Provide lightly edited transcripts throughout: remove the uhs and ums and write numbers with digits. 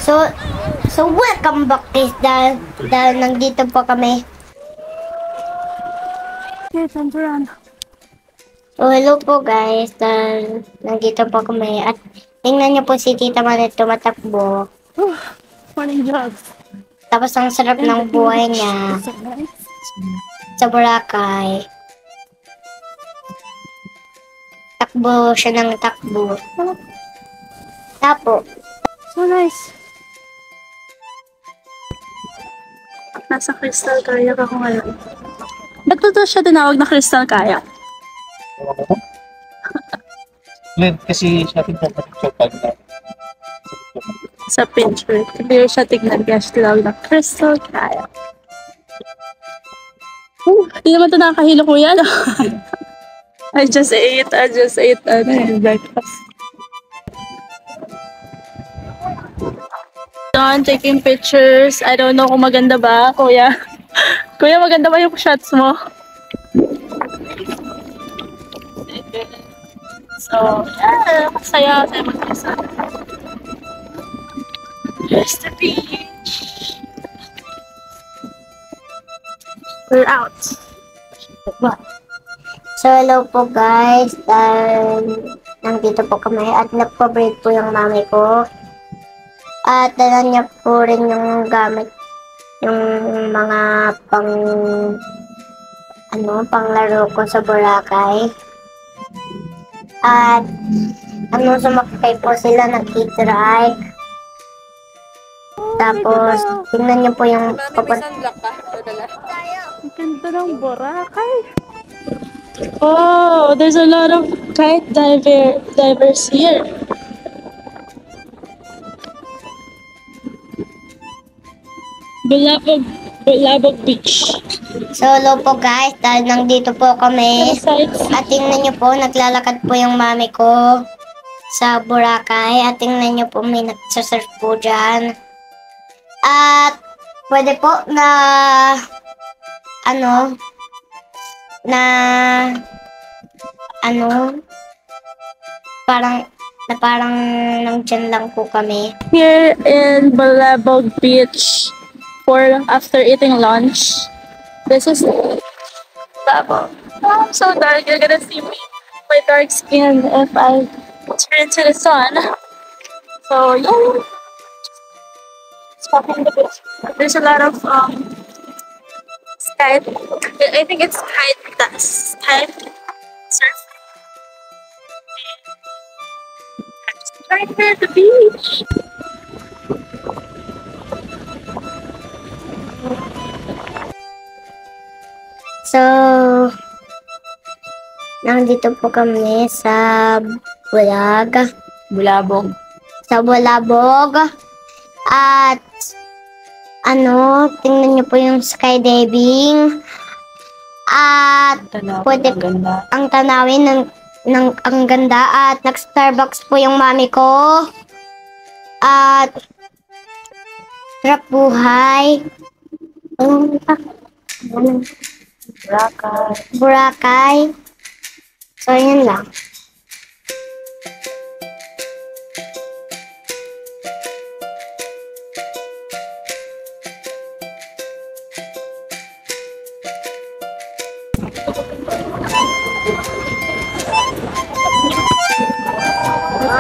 So, welcome back guys, dahil nandito po kami. Okay, Tanturan. So, hello po guys, dahil nandito po kami. At tingnan niyo po si Tita Manet tumatakbo. Morning jogs. Tapos ang sarap ng buhay niya So nice. sa Boracay. Takbo siya ng takbo. Tapo. So nice. Nasa Crystal Kayak ako ngayon. Ba't ba siya tinawag na Crystal Kayak? Lent kasi siya pinapagpapag pag na Sa picture. Hindi siya tignan kaya siya tinawag na Crystal Kayak. Hindi naman ito nakakahilo kuya. No? I just ate breakfast. Done taking pictures. I don't know kung maganda ba, kuya. Kuya, maganda ba yung shots mo? So, yeah, masaya mag-isa. Here's the beach. We're out. So, hello po guys, dahil nandito po kami at nagpa-break po yung mami ko. At dala niya po rin yung gamit, yung mga panglaro ko sa Boracay. At sumakay po sila, nag-e-trike. Tapos, tingnan niyo po yung Ang ganda ng Boracay. Oh, there's a lot of kite divers here. Bulabog Beach. So, hello po guys, dahil nandito po kami. At tingnan niyo po, naglalakad po yung mami ko sa Boracay. At tingnan niyo po, may nagsasurf po dyan. At pwede po na parang nandyan lang po kami. Here in Bulabog Beach after eating lunch. This is Bulabog. Oh, I'm so dark. You're gonna see me, my dark skin if I turn to the sun. So yeah. Just walking the beach. There's a lot of kite. I think it's kite surf. Right here at the beach. So, nandito po kami sa Bulabog. Sa Bulabog. At tingnan niyo po yung skydiving. At pwede ang tanawin ang ganda. At nag-Starbucks po yung mami ko. At sarap buhay. Boracay. So, yun lang.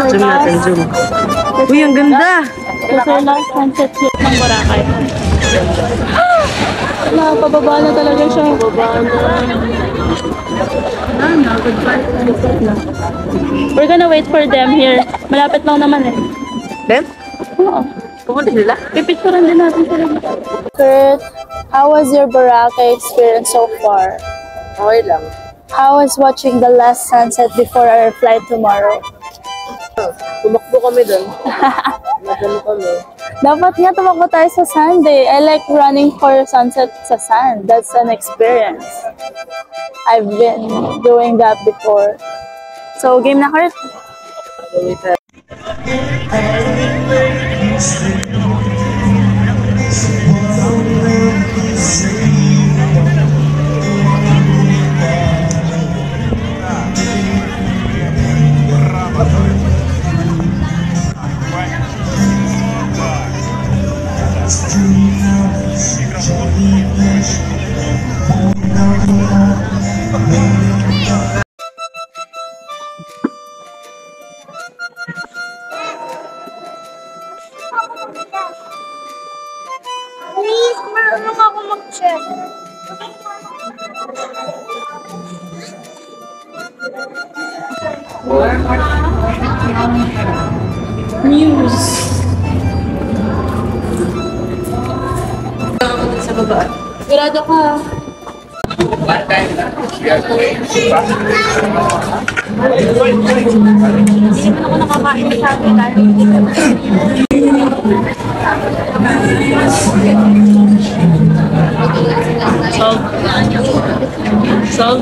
Zoom natin, zoom. Uy, ang ganda! Ito yung last sunset view ng Boracay. Wala, pababa na talaga siya. We're gonna wait for them here. Malapit lang naman eh. Then? Oo. Pumunta sila? Pipicturean din natin sila. Kurt, how was your Boracay experience so far? Okay lang. How was watching the last sunset before our flight tomorrow? Tumakbo kami doon. Nagano kami. Dapat nga tumakbo tayo sa sand eh. I like running for sunset sa sand. That's an experience. I've been doing that before. So, game na, Kurt? Please, marunong ako mag-check. Muse. Sa baba. Grado ka. Hindi naman ako nakakain sa akin. Salt. Salt.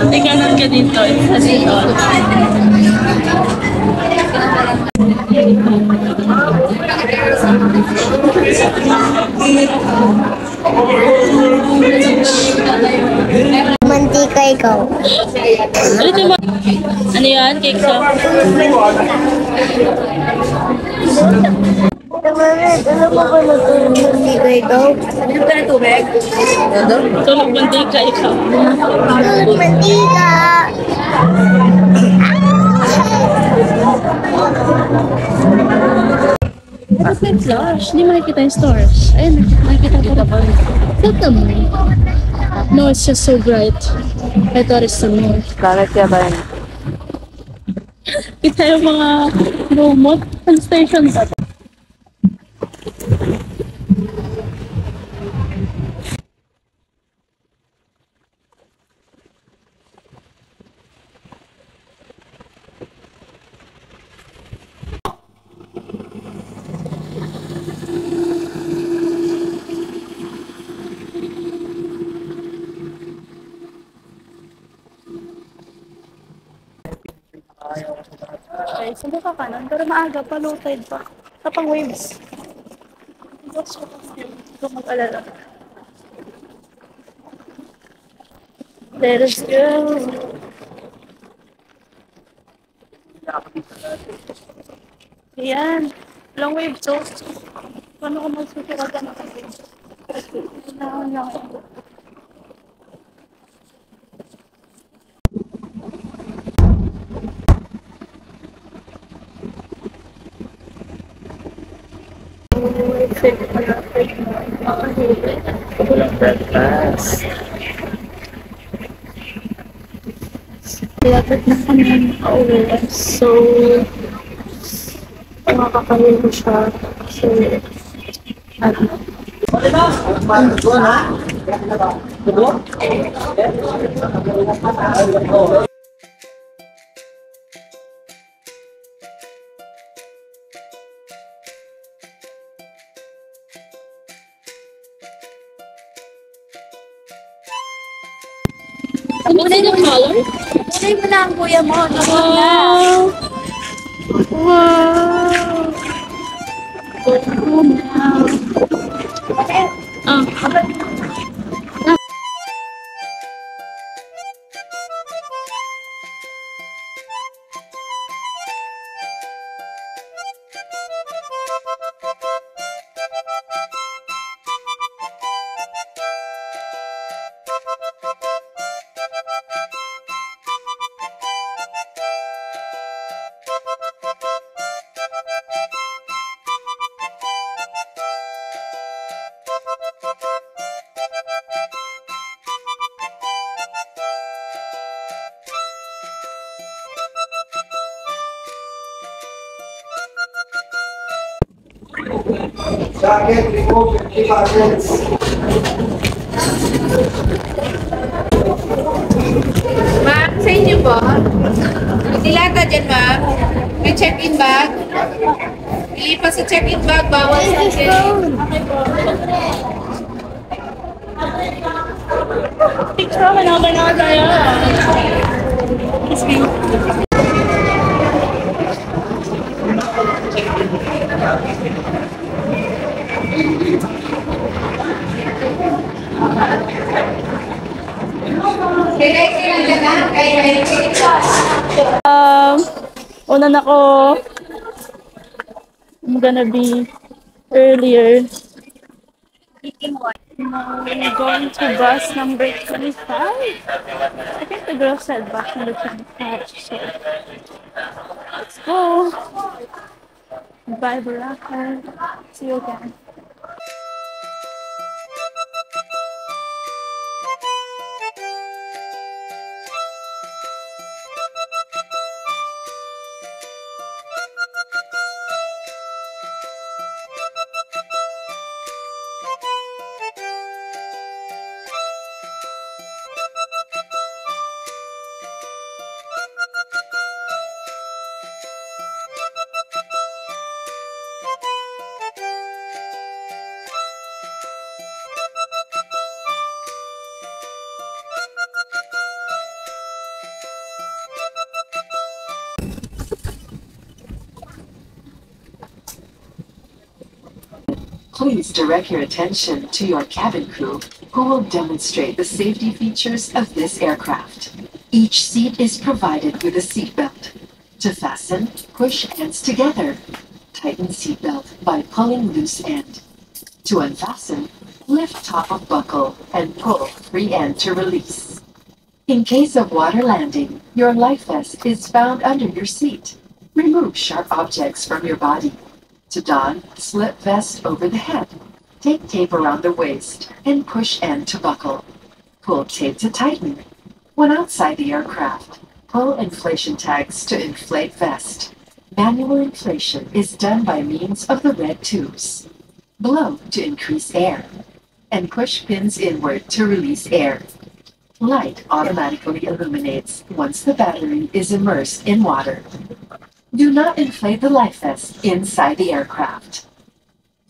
May kanan ka dito. Isa dito. Mantika ikaw. Ulitin mo. Ano yan? Cake sa? Alam mo ba natulog mantika ikaw? Ano ka na tubig? Tulog mantika ikaw. Tulog mantika! Ano sa flash? Hindi makikita yung stars. Ayun, nakikita ko pa. Kita mo. No, it's just so bright. I thought it's the moon. Bakit kaya ba yun? Kita yung mga robot and station ba? Okay, sunod ka kanan, pero maaga pa, low tide pa. Kapag waves. Huwag mag-alala. Let us go. Ayan. Long wave, so. Paano ko magsusuratan na kasi? Kailangan lang. Walang breakfast. Lapit na kami pauwi. So, makakakalil ko siya. So, ano? Ano yung color? Kulay mo na ang kuya mo. Wow! Wow! Jacket, remove 50%. Ma'am, sa inyo po? Dilata dyan, ma'am. May check-in bag. Ilipas sa check-in bag, bawal sa akin. Picture ka na ba na tayo? Una na ko. I'm gonna be earlier. I'm going to bus number 25. I think the girl said bus number 25. So, let's go. Bye, Boracay. See you again. Please direct your attention to your cabin crew, who will demonstrate the safety features of this aircraft. Each seat is provided with a seatbelt. To fasten, push ends together. Tighten seatbelt by pulling loose end. To unfasten, lift top of buckle and pull free end to release. In case of water landing, your life vest is found under your seat. Remove sharp objects from your body. To don, slip vest over the head. Take tape around the waist and push end to buckle. Pull tape to tighten. When outside the aircraft, pull inflation tags to inflate vest. Manual inflation is done by means of the red tubes. Blow to increase air. And push pins inward to release air. Light automatically illuminates once the battery is immersed in water. Do not inflate the life vest inside the aircraft.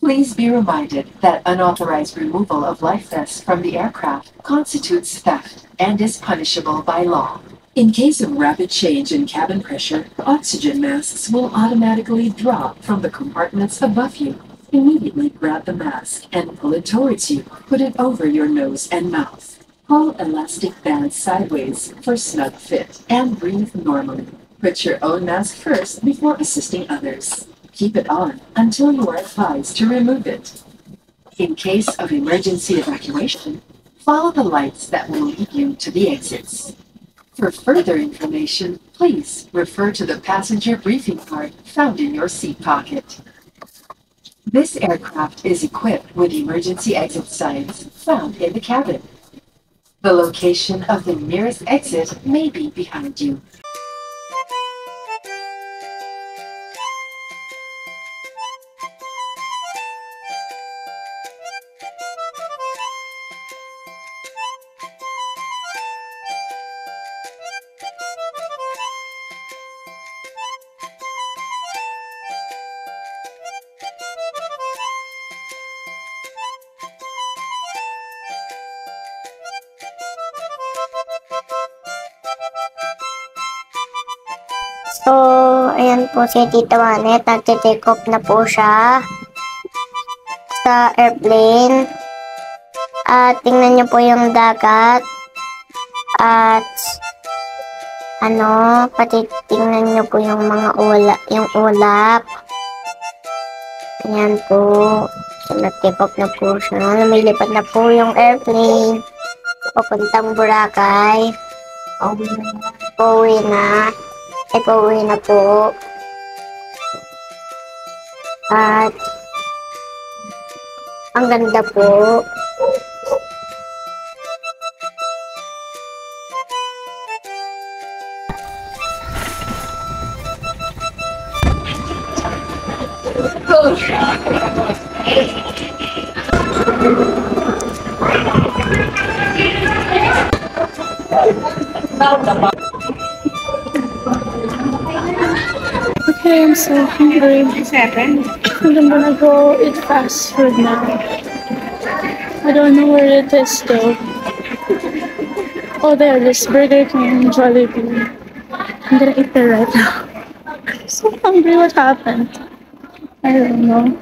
Please be reminded that unauthorized removal of life vests from the aircraft constitutes theft and is punishable by law. In case of rapid change in cabin pressure, oxygen masks will automatically drop from the compartments above you. Immediately grab the mask and pull it towards you. Put it over your nose and mouth. Pull elastic bands sideways for snug fit and breathe normally. Put your own mask first before assisting others. Keep it on until you are advised to remove it. In case of emergency evacuation, follow the lights that will lead you to the exits. For further information, please refer to the passenger briefing card found in your seat pocket. This aircraft is equipped with emergency exit signs found in the cabin. The location of the nearest exit may be behind you. So, ayan po si Tita Wanet. Nagte-take off na po siya sa airplane. At tingnan niyo po yung dagat. At pati tingnan niyo po yung mga ulap. Ayan po. So, nag-take off na po siya. Lumilipad na po yung airplane. Papuntang Boracay. Pauwi na. Pauwi na po. At ang ganda po. Okay, I'm so hungry. What's happened? I'm gonna go eat fast food now. I don't know where it is though. Oh, there, this Burger King, Jollibee. I'm gonna eat there right now. I'm so hungry. What happened? I don't know.